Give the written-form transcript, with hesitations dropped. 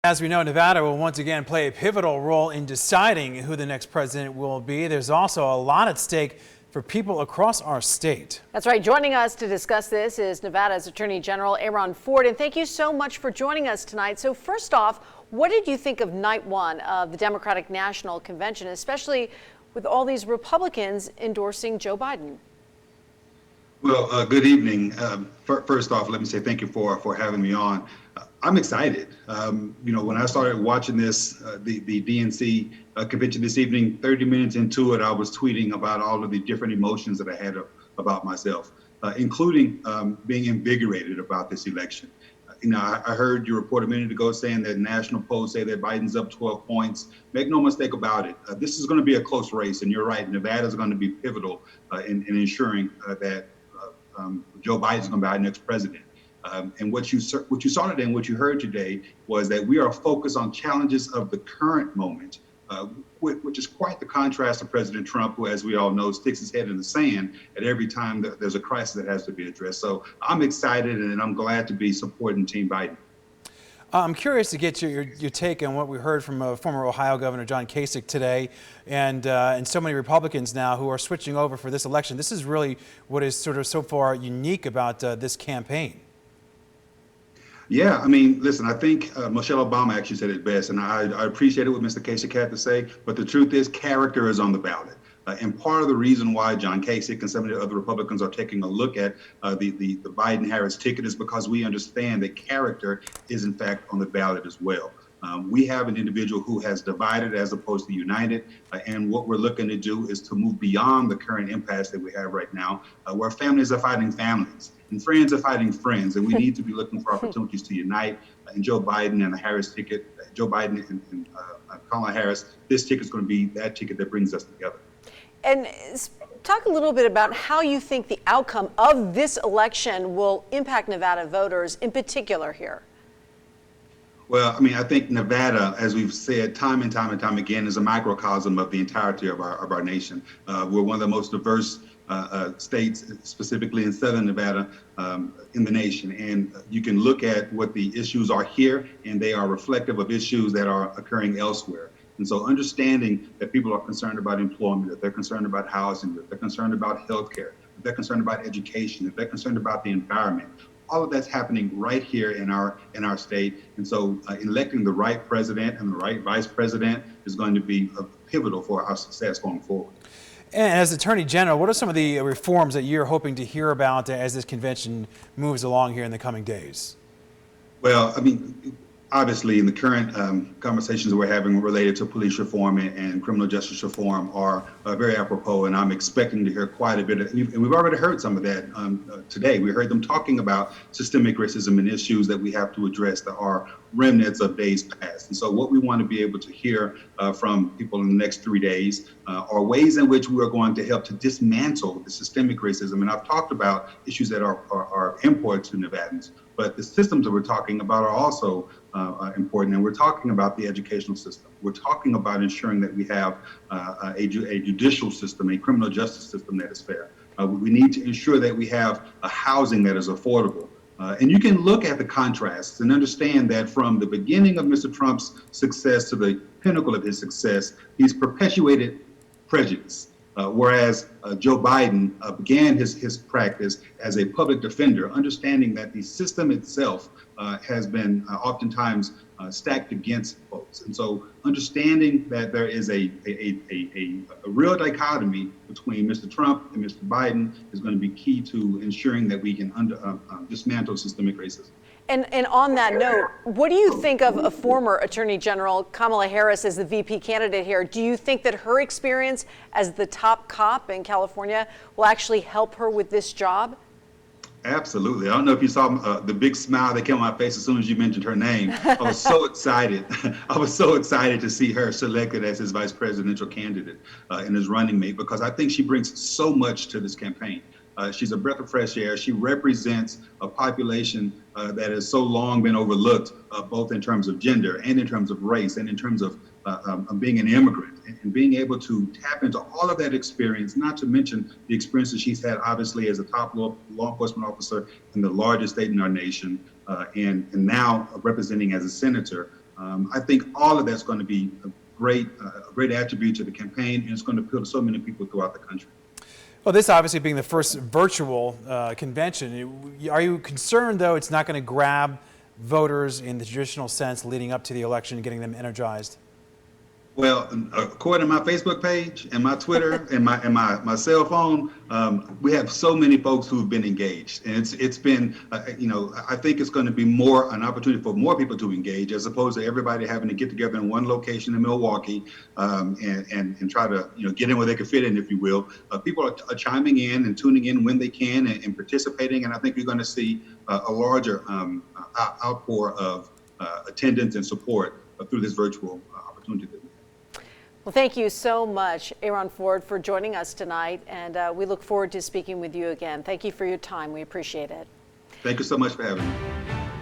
As we know, Nevada will once again play a pivotal role in deciding who the next president will be. There's also a lot at stake for people across our state. That's right. Joining us to discuss this is Nevada's Attorney General Aaron Ford. And thank you so much for joining us tonight. So first off, what did you think of night one of the Democratic National Convention, especially with all these Republicans endorsing Joe Biden? Well, good evening. First off, let me say thank you for having me on. I'm excited. When I started watching this, the DNC convention this evening, 30 minutes into it, I was tweeting about all of the different emotions that I had about myself, including being invigorated about this election. I heard your report a minute ago saying that national polls say that Biden's up 12 points. Make no mistake about it. This is going to be a close race, and you're right. Nevada is going to be pivotal in ensuring that Joe Biden is going to be our next president. And what you saw today and what you heard today was that we are focused on challenges of the current moment, which is quite the contrast to President Trump, who, as we all know, sticks his head in the sand at every time that there's a crisis that has to be addressed. So I'm excited, and I'm glad to be supporting Team Biden. I'm curious to get your take on what we heard from former Ohio Governor John Kasich today, and so many Republicans now who are switching over for this election. This is really what is sort of so far unique about this campaign. Yeah, I mean, listen, I think Michelle Obama actually said it best, and I appreciated what Mr. Kasich had to say, but the truth is character is on the ballot. And part of the reason why John Kasich and some of the other Republicans are taking a look at the Biden-Harris ticket is because we understand that character is, in fact, on the ballot as well. We have an individual who has divided as opposed to united, and what we're looking to do is to move beyond the current impasse that we have right now, where families are fighting families and friends are fighting friends, and we need to be looking for opportunities to unite. And Joe Biden and the Harris ticket, Joe Biden and Kamala Harris, this ticket is going to be that ticket that brings us together. And talk a little bit about how you think the outcome of this election will impact Nevada voters in particular here. Well, I mean, I think Nevada, as we've said time and time again, is a microcosm of the entirety of our nation. We're one of the most diverse states, specifically in southern Nevada, in the nation. And you can look at what the issues are here, and they are reflective of issues that are occurring elsewhere. And so understanding that people are concerned about employment, that they're concerned about housing, that they're concerned about healthcare, that they're concerned about education, that they're concerned about the environment, all of that's happening right here in our state. And so electing the right president and the right vice president is going to be pivotal for our success going forward. And as Attorney General, what are some of the reforms that you're hoping to hear about as this convention moves along here in the coming days? Well, I mean, obviously, in the current conversations that we're having related to police reform and criminal justice reform are very apropos, and I'm expecting to hear quite a bit of, and we've already heard some of that today. We heard them talking about systemic racism and issues that we have to address that are remnants of days past. And so what we want to be able to hear from people in the next 3 days are ways in which we are going to help to dismantle the systemic racism. And I've talked about issues that are important to Nevadans, but the systems that we're talking about are also important. And we're talking about the educational system. We're talking about ensuring that we have a judicial system, a criminal justice system that is fair. We need to ensure that we have a housing that is affordable. And you can look at the contrasts and understand that from the beginning of Mr. Trump's success to the pinnacle of his success, he's perpetuated prejudice. Whereas Joe Biden began his practice as a public defender, understanding that the system itself has been oftentimes stacked against folks. And so understanding that there is a real dichotomy between Mr. Trump and Mr. Biden is going to be key to ensuring that we can dismantle systemic racism. And on that note, what do you think of a former Attorney General, Kamala Harris, as the VP candidate here? Do you think that her experience as the top cop in California will actually help her with this job? Absolutely. I don't know if you saw the big smile that came on my face as soon as you mentioned her name. I was so excited. I was so excited to see her selected as his vice presidential candidate and his running mate, because I think she brings so much to this campaign. She's a breath of fresh air. She represents a population that has so long been overlooked, both in terms of gender and in terms of race and in terms of being an immigrant, and being able to tap into all of that experience, not to mention the experiences she's had, obviously, as a top law enforcement officer in the largest state in our nation, and now representing as a senator. I think all of that's going to be a great attribute to the campaign, and it's going to appeal to so many people throughout the country. Well, this obviously being the first virtual convention, are you concerned, though, it's not going to grab voters in the traditional sense leading up to the election and getting them energized? Well, according to my Facebook page and my Twitter and my cell phone, we have so many folks who've been engaged, and it's been I think it's going to be more an opportunity for more people to engage as opposed to everybody having to get together in one location in Milwaukee and try to get in where they can fit in, if you will. People are chiming in and tuning in when they can and participating, and I think you're going to see a larger outpour of attendance and support through this virtual opportunity. Well, thank you so much, Aaron Ford, for joining us tonight, and we look forward to speaking with you again. Thank you for your time. We appreciate it. Thank you so much for having me.